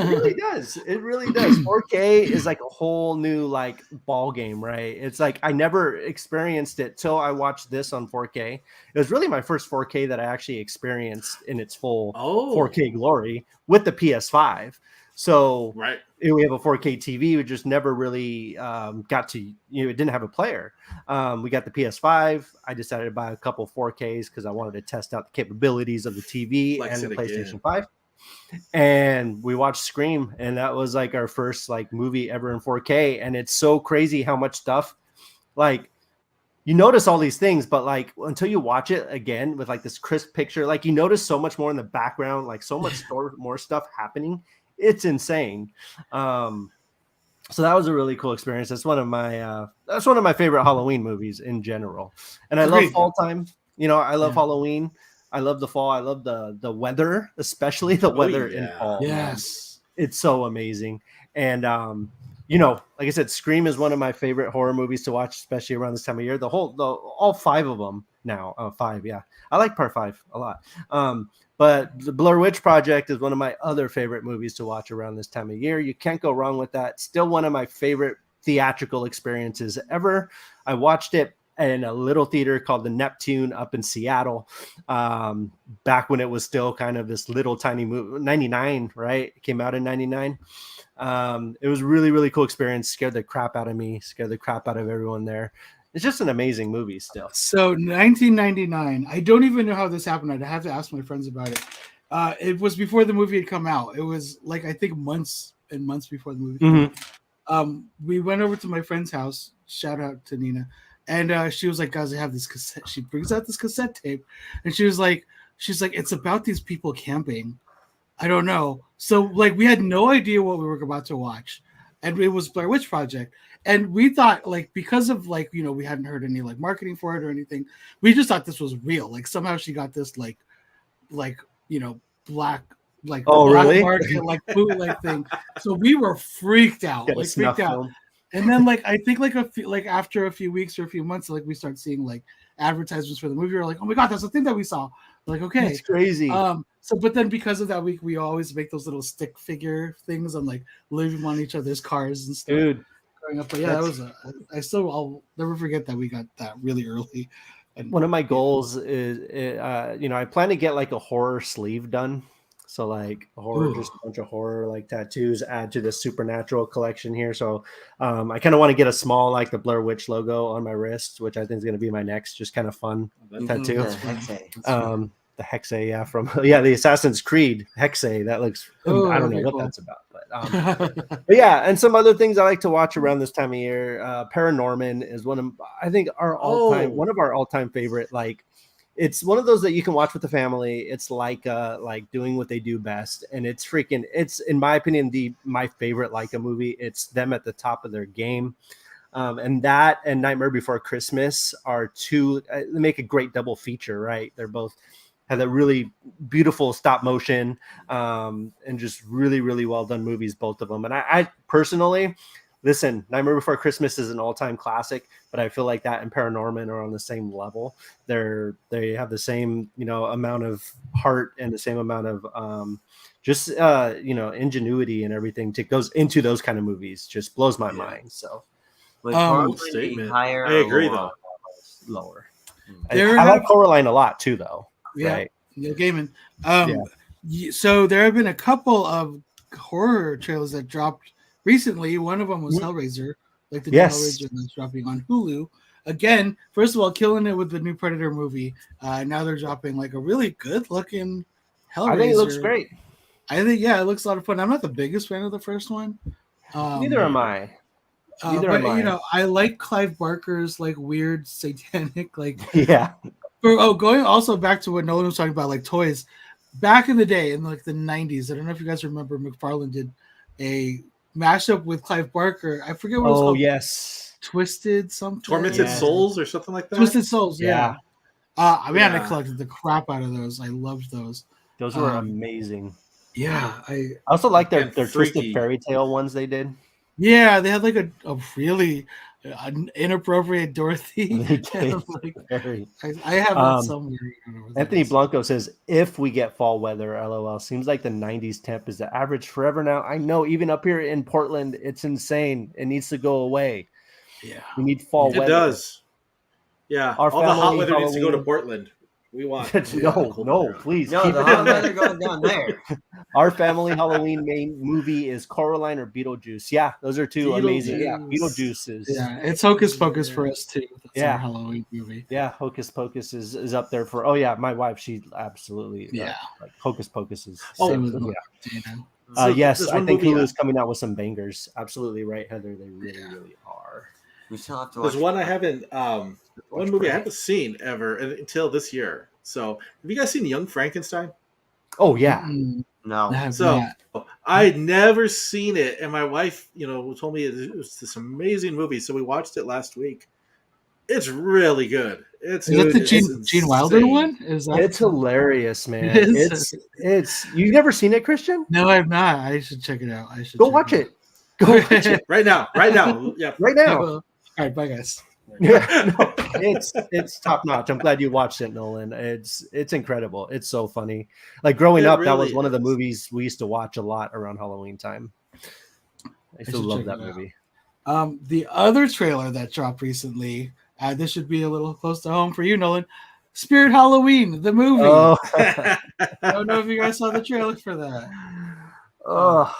really does. It really does. 4K is like a whole new like ball game, right? It's like I never experienced it till I watched this on 4K. It was really my first 4K that I actually experienced in its full 4K glory with the PS5. So we have a 4K TV. We just never really got to, it didn't have a player. We got the PS5. I decided to buy a couple 4Ks because I wanted to test out the capabilities of the TV and the PlayStation 5. And we watched Scream, and that was like our first like movie ever in 4K. And it's so crazy how much stuff, like, you notice all these things, but like until you watch it again with like this crisp picture, like you notice so much more in the background, like so much more stuff happening. It's insane. So that was a really cool experience. That's one of my favorite Halloween movies in general. And I love fall time. I love Halloween. I love the fall. I love the weather, especially the weather in fall. Yes. Man. It's so amazing. And you know, like I said, Scream is one of my favorite horror movies to watch, especially around this time of year. All 5 of them now. 5, yeah. I like part 5 a lot. But the Blair Witch Project is one of my other favorite movies to watch around this time of year. You can't go wrong with that. Still one of my favorite theatrical experiences ever. I watched it in a little theater called the Neptune up in Seattle, back when it was still kind of this little tiny movie. 99, right? It came out in 99. It was really, really cool experience. Scared the crap out of me, scared the crap out of everyone there. It's just an amazing movie still. So 1999, I don't even know how this happened. I'd have to ask my friends about it. It was before the movie had come out. It was like, I think months and months before the movie came out. We went over to my friend's house, shout out to Nina, and she was like, guys, I have this cassette. She brings out this cassette tape, and she's like, it's about these people camping. I don't know. So like, we had no idea what we were about to watch, and it was Blair Witch Project. And we thought, like, because of, like, you know, we hadn't heard any like marketing for it or anything, we just thought this was real. Like, somehow she got this like you know, black, like, black really market, like bootleg thing. So we were freaked out, like freaked out. Film. And then like, I think like after a few weeks or a few months, like we start seeing like advertisements for the movie. We're like, oh my god, that's the thing that we saw. We're like, okay, it's crazy. So, but then because of that week, we always make those little stick figure things and like live on each other's cars and stuff. Dude. Up. But yeah, I'll never forget that we got that really early. And one of my goals is, you know, I plan to get like a horror sleeve done. So like horror, just a bunch of horror like tattoos add to the supernatural collection here. So I kind of want to get a small, like the Blair Witch logo on my wrist, which I think is going to be my next, just kind of fun tattoo. The Hexe, yeah, from the Assassin's Creed Hexe. That looks, I don't know what that's about, but yeah, and some other things I like to watch around this time of year. Paranorman is one of our all-time favorite. Like, it's one of those that you can watch with the family. It's like doing what they do best, and it's in my opinion my favorite Leica movie. It's them at the top of their game. And that and Nightmare Before Christmas are two. They make a great double feature, right? They're both have that really beautiful stop motion, and just really, really well done movies, both of them. And I personally, listen, Nightmare Before Christmas is an all-time classic, but I feel like that and Paranorman are on the same level. They have the same, you know, amount of heart and the same amount of you know, ingenuity and everything that goes into those kind of movies. Just blows my mind. So, statement. I agree, though. Lower. I like Coraline a lot too, though. Yeah, right. Neil Gaiman. So there have been a couple of horror trailers that dropped recently. One of them was Hellraiser, like the new Hellraiser that's dropping on Hulu. Again, first of all, killing it with the new Predator movie. Now they're dropping like a really good-looking Hellraiser. I think it looks great. I think it looks a lot of fun. I'm not the biggest fan of the first one. Neither am I. You know, I like Clive Barker's like weird satanic like going also back to what Nolan was talking about, like toys. Back in the day, in like the 90s, I don't know if you guys remember, McFarlane did a mashup with Clive Barker. I forget what it was called. Yes. Twisted something. Tormented Souls or something like that. Twisted Souls, yeah. I collected the crap out of those. I loved those. Those were amazing. Yeah. I also like their Twisted Fairy Tale ones they did. Yeah, they had like a really inappropriate Dorothy. I have that somewhere. Anthony Blanco says, if we get fall weather, LOL. Seems like the 90s temp is the average forever now. I know, even up here in Portland, it's insane. It needs to go away. Yeah. We need fall weather. It does. Yeah. All the hot weather needs to go to Portland. We want no, please. No, the hot weather going down there. Our family Halloween main movie is Coraline or Beetlejuice. Yeah, those are two amazing. Yeah, Beetlejuice is. Yeah, it's Hocus Pocus for us too. That's our Halloween movie. Yeah, Hocus Pocus is up there for. Oh yeah, my wife, she absolutely. Yeah, like Hocus Pocus is. Yes, I think Hulu is coming out with some bangers. Absolutely right, Heather. They really are. We still have to watch. There's one I haven't. One movie I haven't seen ever until this year. So, have you guys seen Young Frankenstein? Oh yeah. No. So I'd never seen it, and my wife, told me it was this amazing movie. So we watched it last week. It's really good. It's Is that the it's Gene Wilder insane. one? Is that It's hilarious, man. It is? It's you've never seen it, Christian? No, I've not. I should check it out. Go watch it. Go watch it Right now. Yeah. right I now. will. All right, bye guys. Yeah, no, it's top notch. I'm glad you watched it, Nolan. It's incredible. It's so funny. Like growing It up, that really was one of the is. movies we used to watch a lot around Halloween time. I still should love check that it out. movie. The other trailer that dropped recently, this should be a little close to home for you, Nolan. Spirit Halloween, the movie. Oh, I don't know if you guys saw the trailer for that. oh.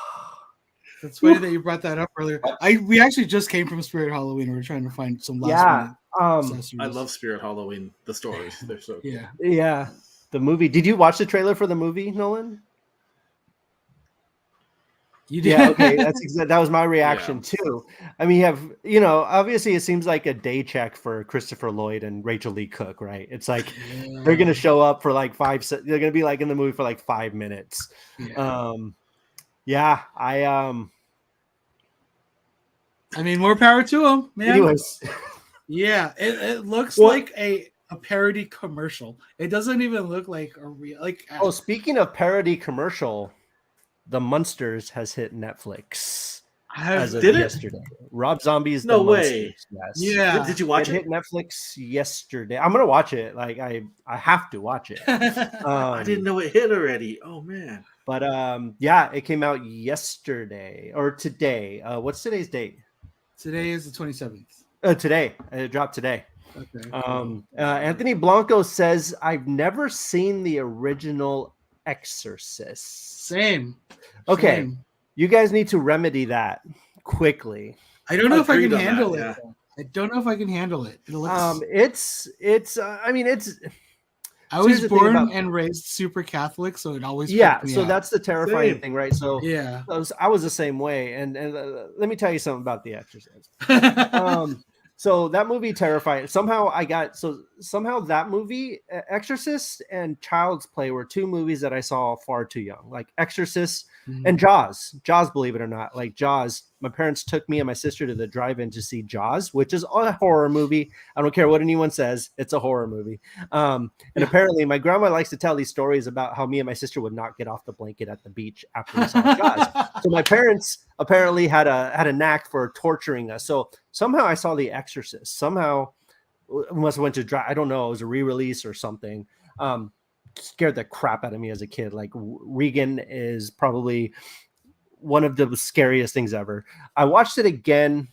It's funny that you brought that up earlier. We actually just came from Spirit Halloween. We were trying to find some last minute accessories. I love Spirit Halloween. The stories, they're so cool. Yeah. The movie. Did you watch the trailer for the movie, Nolan? You did. Yeah, okay. That was my reaction too. I mean, obviously it seems like a day check for Christopher Lloyd and Rachel Lee Cook, right? It's like they're gonna show up for like they're gonna be like in the movie for like 5 minutes. I mean, more power to them, man. Anyways. Yeah, it looks like a parody commercial. It doesn't even look like a real Speaking of parody commercial, The Munsters has hit Netflix as of yesterday. Rob Zombie's No The way. Munsters. Yes. Yeah. Did you watch it? Hit Netflix yesterday. I'm gonna watch it. Like I have to watch it. I didn't know it hit already. Oh man. But it came out yesterday or today. What's today's date? Today is the 27th. Today. It dropped today. Okay. Anthony Blanco says, I've never seen the original Exorcist. Same. Okay. Same. You guys need to remedy that quickly. I don't know if I can handle it. I don't know if I can handle it. It looks... I was born and raised super Catholic, so it always freaked me out. That's the terrifying thing, right? So yeah, I was the same way. And let me tell you something about The Exorcist. So that movie terrified. Somehow that movie, Exorcist and Child's Play, were two movies that I saw far too young. Like Exorcist and Jaws. Jaws, believe it or not, like Jaws. My parents took me and my sister to the drive-in to see Jaws, which is a horror movie. I don't care what anyone says; it's a horror movie. And apparently, my grandma likes to tell these stories about how me and my sister would not get off the blanket at the beach after we saw Jaws. So my parents apparently had a knack for torturing us. So somehow I saw The Exorcist. Somehow it must have went to I don't know. It was a re-release or something. Scared the crap out of me as a kid. Like Regan is probably one of the scariest things ever. I watched it again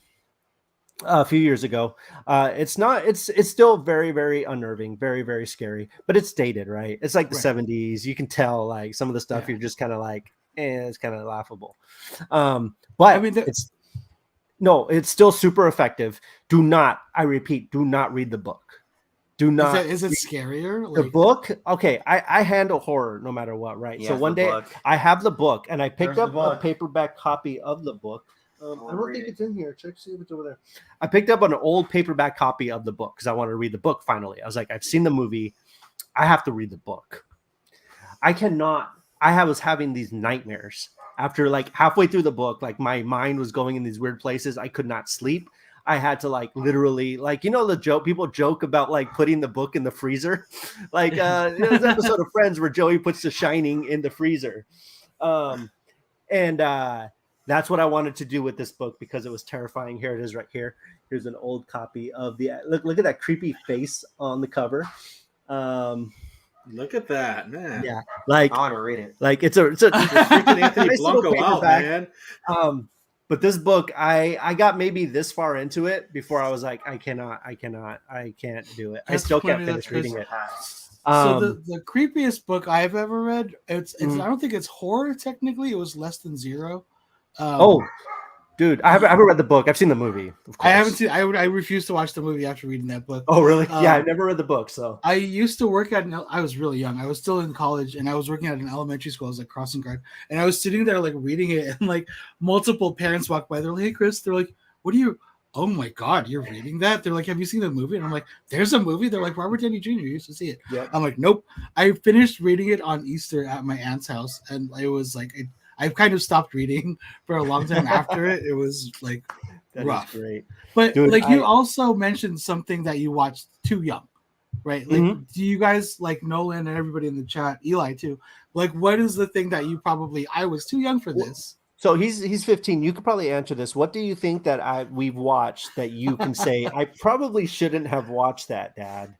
a few years ago. It's still very, very unnerving, very, very scary, but it's dated, right? It's like the 70s. You can tell like some of the stuff you're just kind of like, it's kind of laughable. But I mean, it's still super effective. I repeat, do not read the book. Do not. Is it scarier? The book? Okay, I handle horror no matter what, right? So one day I have the book and I picked up a paperback copy of the book. I don't think it's in here. Check, see if it's over there. I picked up an old paperback copy of the book because I wanted to read the book finally. I was like, I've seen the movie. I have to read the book. I cannot. I was having these nightmares. After like halfway through the book, like my mind was going in these weird places. I could not sleep. I had to like literally like, the joke people joke about like putting the book in the freezer. Like there's an episode of Friends where Joey puts The Shining in the freezer. And that's what I wanted to do with this book because it was terrifying. Here it is right here. Here's an old copy of look at that creepy face on the cover. Look at that, man. Yeah. Like I want to read it. Like it's freaking Anthony Blanco out, man. But this book, I got maybe this far into it before I was like, I can't do it. I still can't finish reading it. So the creepiest book I've ever read, it's I don't think it's horror technically. It was Less Than Zero. Dude, I haven't read the book. I've seen the movie. Of course. I haven't seen. I refuse to watch the movie after reading that book. Oh, really? Yeah, I've never read the book. So I used to work I was really young. I was still in college, and I was working at an elementary school. I was like crossing guard, and I was sitting there like reading it, and like multiple parents walked by. They're like, "Hey, Chris," they're like, "What are you?" Oh my God, you're reading that? They're like, "Have you seen the movie?" And I'm like, "There's a movie." They're like, "Robert Downey Jr. used to see it." Yep. I'm like, "Nope." I finished reading it on Easter at my aunt's house, and it was like. I've kind of stopped reading for a long time after it. It was like that rough. Great. But dude, you also mentioned something that you watched too young. right? Like, do you guys, like Nolan and everybody in the chat, Eli too, like, what is the thing that you probably, I was too young for this? So he's 15. You could probably answer this. What do you think that we've watched that you can say I probably shouldn't have watched that, Dad?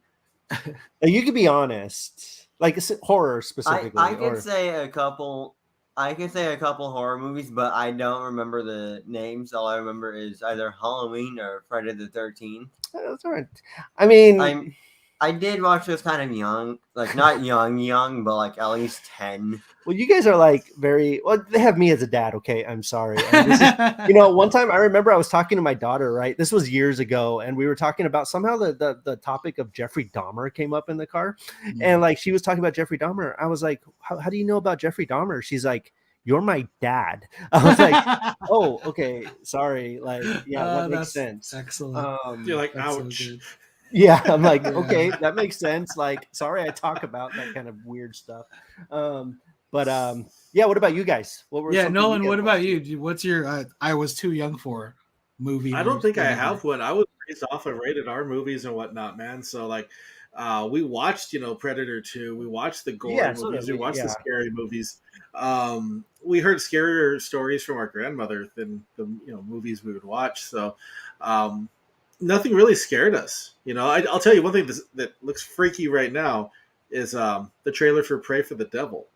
You could be honest, like horror specifically. I could say a couple. I could say a couple horror movies, but I don't remember the names. All I remember is either Halloween or Friday the 13th. That's all right. I mean, I did watch this kind of young, like not young, but like at least 10. Well, you guys are like they have me as a dad. Okay. I'm sorry. One time I remember I was talking to my daughter, right? This was years ago. And we were talking about somehow the topic of Jeffrey Dahmer came up in the car. Mm-hmm. And like, she was talking about Jeffrey Dahmer. I was like, how do you know about Jeffrey Dahmer? She's like, you're my dad. I was like, oh, okay. Sorry. Like, yeah, that makes sense. Excellent. You're like, ouch. So yeah, I'm like, okay, that makes sense. Like, sorry, I talk about that kind of weird stuff. But yeah, what about you guys? What were Nolan, what about you? What's your I was too young for movie? I don't think I have one. I was raised off of rated R movies and whatnot, man. So like, we watched, Predator 2. We watched the gore movies. We watched the scary movies. We heard scarier stories from our grandmother than the movies we would watch. So nothing really scared us. I'll tell you one thing that looks freaky right now is the trailer for Pray for the Devil,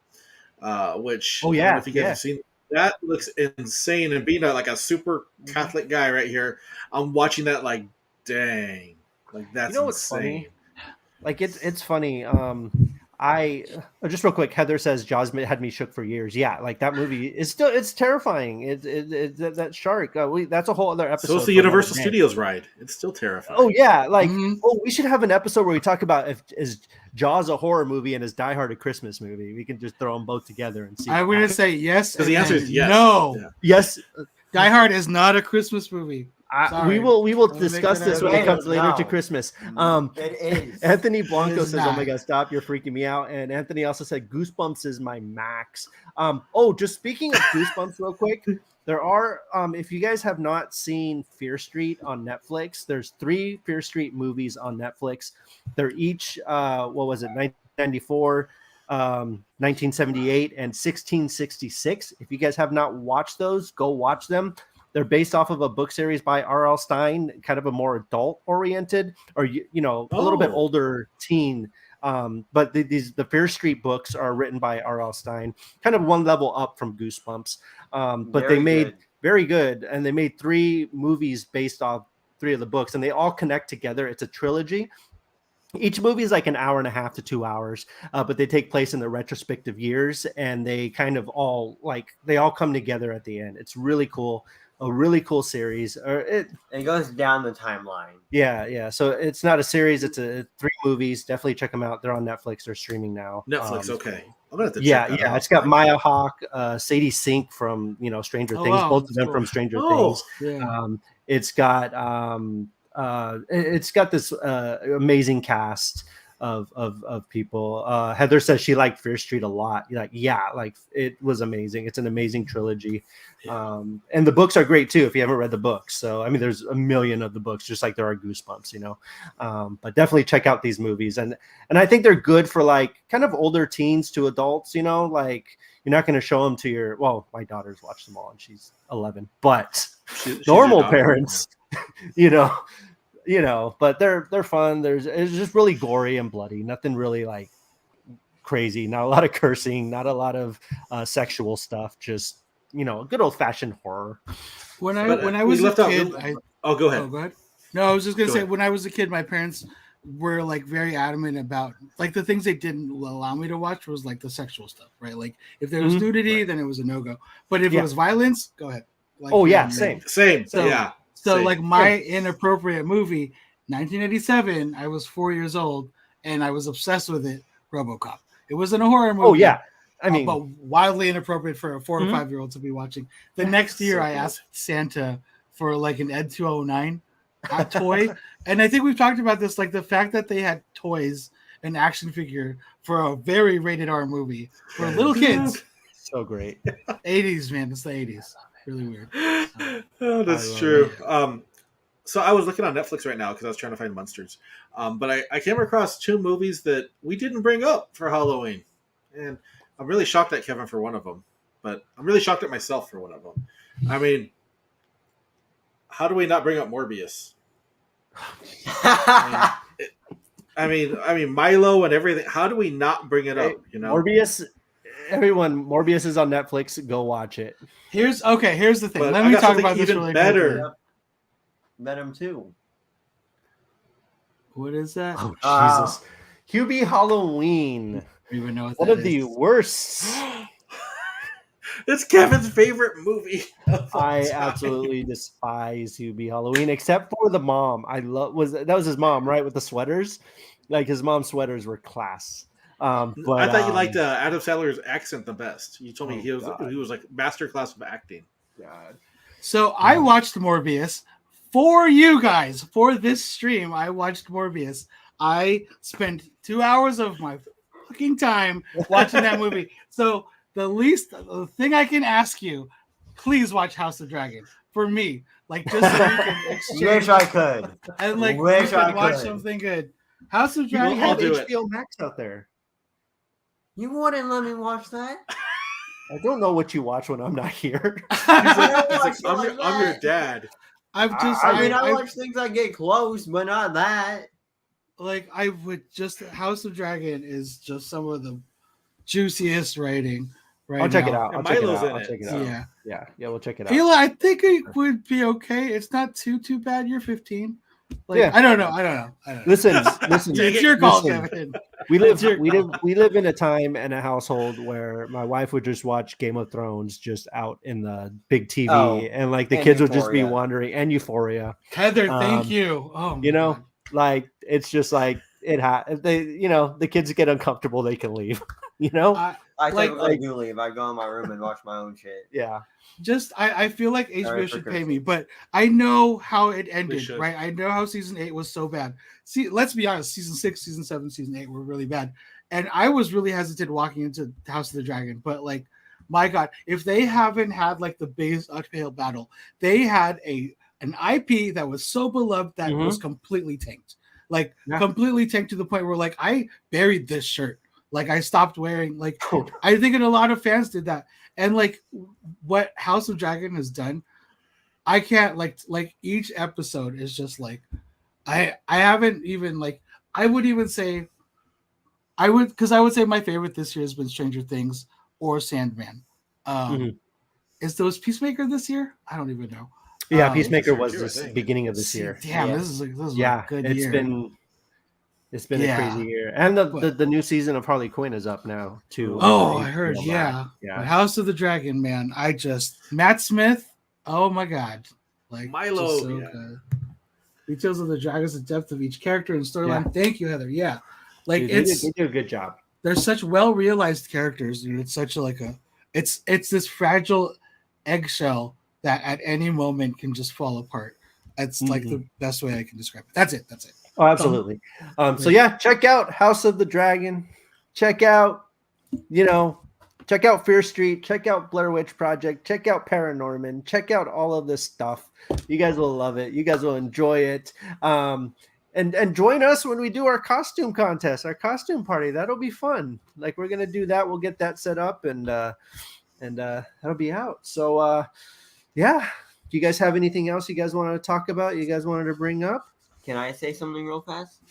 which I don't know if you guys have seen. That looks insane. And being like a super Catholic guy right here, I'm watching that like, dang, like that's insane. Funny? Like it's funny. I just real quick. Heather says Jaws had me shook for years. Yeah, like that movie is it's terrifying. That shark. That's a whole other episode. So it's the Universal Studios ride. It's still terrifying. Oh yeah, like we should have an episode where we talk about is Jaws a horror movie and is Die Hard a Christmas movie. We can just throw them both together and see. I'm going to say yes, because the answer is yes. No, yes. Die Hard is not a Christmas movie. We will discuss this when it comes later to Christmas. It is. Anthony Blanco says, "Oh my God, stop! You're freaking me out." And Anthony also said, "Goosebumps is my max." Just speaking of Goosebumps, real quick, there are. If you guys have not seen Fear Street on Netflix, there's 3 Fear Street movies on Netflix. They're each, what was it, 1994, 1978, and 1666. If you guys have not watched those, go watch them. They're based off of a book series by R.L. Stine, kind of a more adult-oriented, or a little bit older teen. But the Fear Street books are written by R.L. Stine, kind of one level up from Goosebumps. But they made very good, and they made 3 movies based off 3 of the books, and they all connect together. It's a trilogy. Each movie is like an hour and a half to 2 hours, but they take place in the retrospective years, and they kind of all come together at the end. It's really cool. A really cool series. It goes down the timeline. Yeah. So it's not a series; it's 3 movies. Definitely check them out. They're on Netflix. They're streaming now. Netflix, okay. I'm gonna have to check that out. It's got Maya Hawke, Sadie Sink from Stranger Things. Wow, both of them from Stranger Things. Yeah. It's got this amazing cast of people. Heather says she liked Fear Street a lot. Like it was amazing. It's an amazing trilogy. And the books are great too if you haven't read the books. So I mean there's a million of the books, just like there are Goosebumps, but definitely check out these movies, and I think they're good for like kind of older teens to adults. Like you're not going to show them to my daughter's watched them all and she's 11, but normal parents but they're fun. It's just really gory and bloody. Nothing really like crazy. Not a lot of cursing. Not a lot of sexual stuff. Just good old fashioned horror. When I was a kid, go ahead. Oh, go ahead. No, I was just gonna say when I was a kid, my parents were like very adamant about like the things they didn't allow me to watch was like the sexual stuff, right? Like if there was nudity, then it was a no-go. But if it was violence, go ahead. Like, same. So, yeah. So like my inappropriate movie, 1987, I was 4 years old and I was obsessed with it, RoboCop. It wasn't a horror movie. Oh yeah. I mean, but wildly inappropriate for a 4 or 5 year old to be watching. The next year I asked Santa for like an Ed 209 toy. And I think we've talked about this, like the fact that they had toys, an action figure for a very rated R movie for little kids. So great. 80s, man. It's the 80s. Really weird. Oh, that's true. So I was looking on Netflix right now because I was trying to find monsters, but I came across 2 movies that we didn't bring up for Halloween, and I'm really shocked at Kevin for one of them, but I'm really shocked at myself for one of them. I mean, how do we not bring up Morbius? I mean Milo and everything. How do we not bring it up? You know, Morbius. Everyone, Morbius is on Netflix. Go watch it. Here's the thing. But Let I me got talk something about this even really better. quickly. Venom 2. What is that? Oh Jesus! Hubie Halloween. I don't even know what One that of the is. worst. It's Kevin's favorite movie. I absolutely despise Hubie Halloween, except for the mom. That was his mom, right? With the sweaters, like his mom's sweaters were class. But I thought you liked Adam Sandler's accent the best. You told me he was like masterclass of acting. God. So I watched Morbius for you guys for this stream. I watched Morbius. I spent 2 hours of my fucking time watching that movie. So the thing I can ask you, please watch House of Dragon for me. Like just so we can exchange. Wish I could. And like we Wish I could watch could. something good. House of You Dragon. have do it. HBO Max out there. You wouldn't let me watch that? I don't know what you watch when I'm not here. He's like, watch it I'm like your that. dad. I've just I watch things I get close, but not that. like I would just House of Dragon is just some of the juiciest writing right I'll check it now. out. And I'll check it Milo's out. in I'll it, check it so- out. Yeah. Yeah, we'll check it out. I think it would be okay. It's not too bad. You're 15. Like Yeah. I don't know. Listen. It's your call, listen. Kevin. We live It's your we live in a time and a household where my wife would just watch Game of Thrones just out in the big TV, Oh, and like the and kids would just be Euphoria. wandering, and Euphoria. Heather, thank Um, you. Oh, my You know, God. like it's just like if they, the kids get uncomfortable, they can leave. You know, I I Like- do leave. I go in my room and watch my own shit. yeah. I feel like HBO Sorry for should pay me, cursing. but I know how it ended, should. right? I know how season 8 was so bad. See, let's be honest, season 6, season 7, season 8 were really bad. And I was really hesitant walking into House of the Dragon, but like, my God, if they haven't had like the biggest uphill battle, they had an IP that was so beloved that Mhm. was completely tanked. Like Yeah. completely tanked to the point where like I buried this shirt. Like I stopped wearing like I think a lot of fans did that. And like what House of Dragon has done, I can't like each episode is just like I haven't even like I would even say I would say my favorite this year has been Stranger Things or Sandman. Mhm. Is those Peacemaker this year? I don't even know. Yeah, Um, Peacemaker this year was too, I this think. beginning of this See, year. Damn, Yeah. this is a good It's year. been Yeah. a crazy year, and But- the new season of Harley Quinn is up now too. Oh, on I heard, HBO yeah. Max. But yeah. House of the Dragon, man. Matt Smith. Oh my God, like Milo, just so yeah. good. Details of the dragons, the depth of each character and storyline. Thank you, Heather. Yeah, like Dude, they do a good job. they're such well realized characters, dude. It's such it's this fragile eggshell that at any moment can just fall apart. It's like the best way I can describe it. That's it. Oh, absolutely. So yeah, check out House of the Dragon. Check out Fear Street. Check out Blair Witch Project. Check out Paranorman. Check out all of this stuff. You guys will love it. You guys will enjoy it. And join us when we do our costume contest, our costume party. That'll be fun. Like we're gonna do that. We'll get that set up and that'll be out. So yeah. Do you guys have anything else you guys wanted to talk about? You guys wanted to bring up? Can I say something real fast?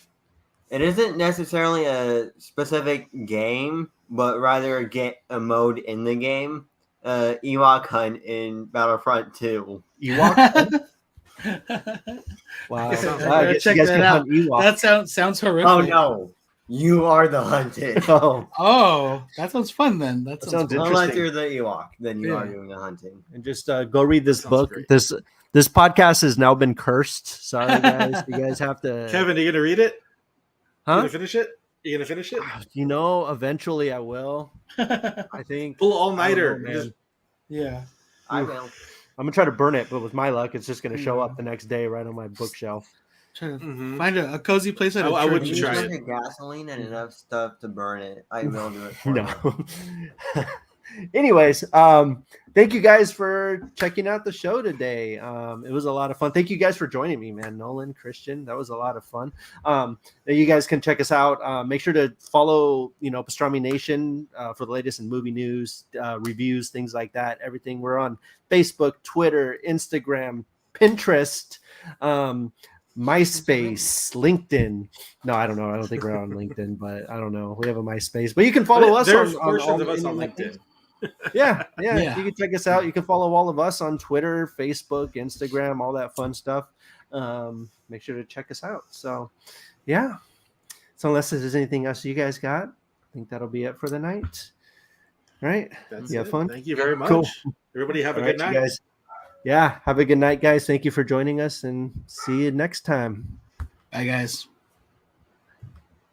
It isn't necessarily a specific game, but rather a mode in the game. Ewok Hunt in Battlefront 2. Ewok? Wow. I sounds I I gotta guess check you guys that can out. hunt Ewok. That sounds horrific. Oh no, you are the hunted. Oh, Oh, that sounds fun then. That That sounds sounds fun. Unless interesting. you're the Ewok, then you are Yeah. doing the hunting. and just go read this Sounds book. great. This podcast has now been cursed. Sorry, guys. You guys have to. Kevin, are you gonna read it? You Huh? gonna finish it? You gonna finish it? You know, eventually I will. I think Full all I don't nighter. know, man. Yeah. I Oof. will. I'm gonna try to burn it, but with my luck, it's just gonna show Yeah. up the next day right on my bookshelf. Try to Mhm. find a cozy place at a I church. wouldn't If you try just it. get gasoline and enough stuff to burn it, I will do it for No. you. Anyways, thank you guys for checking out the show today. It was a lot of fun. Thank you guys for joining me, man. Nolan, Christian, that was a lot of fun. You guys can check us out. Make sure to follow, Pastrami Nation for the latest in movie news, reviews, things like that. Everything. We're on Facebook, Twitter, Instagram, Pinterest, MySpace, LinkedIn. No, I don't know. I don't think we're on LinkedIn, but I don't know. We have a MySpace, but you can follow us. There's on portions all of us on internet LinkedIn. things. Yeah. You can check us out. You can follow all of us on Twitter, Facebook, Instagram, all that fun stuff. Make sure to check us out. So, yeah. So unless there's anything else you guys got, I think that'll be it for the night. All right. That's you have it. fun. Thank you very much. Cool. Everybody have a All good right, night. you guys. Yeah. Have a good night, guys. Thank you for joining us, and see you next time. Bye, guys.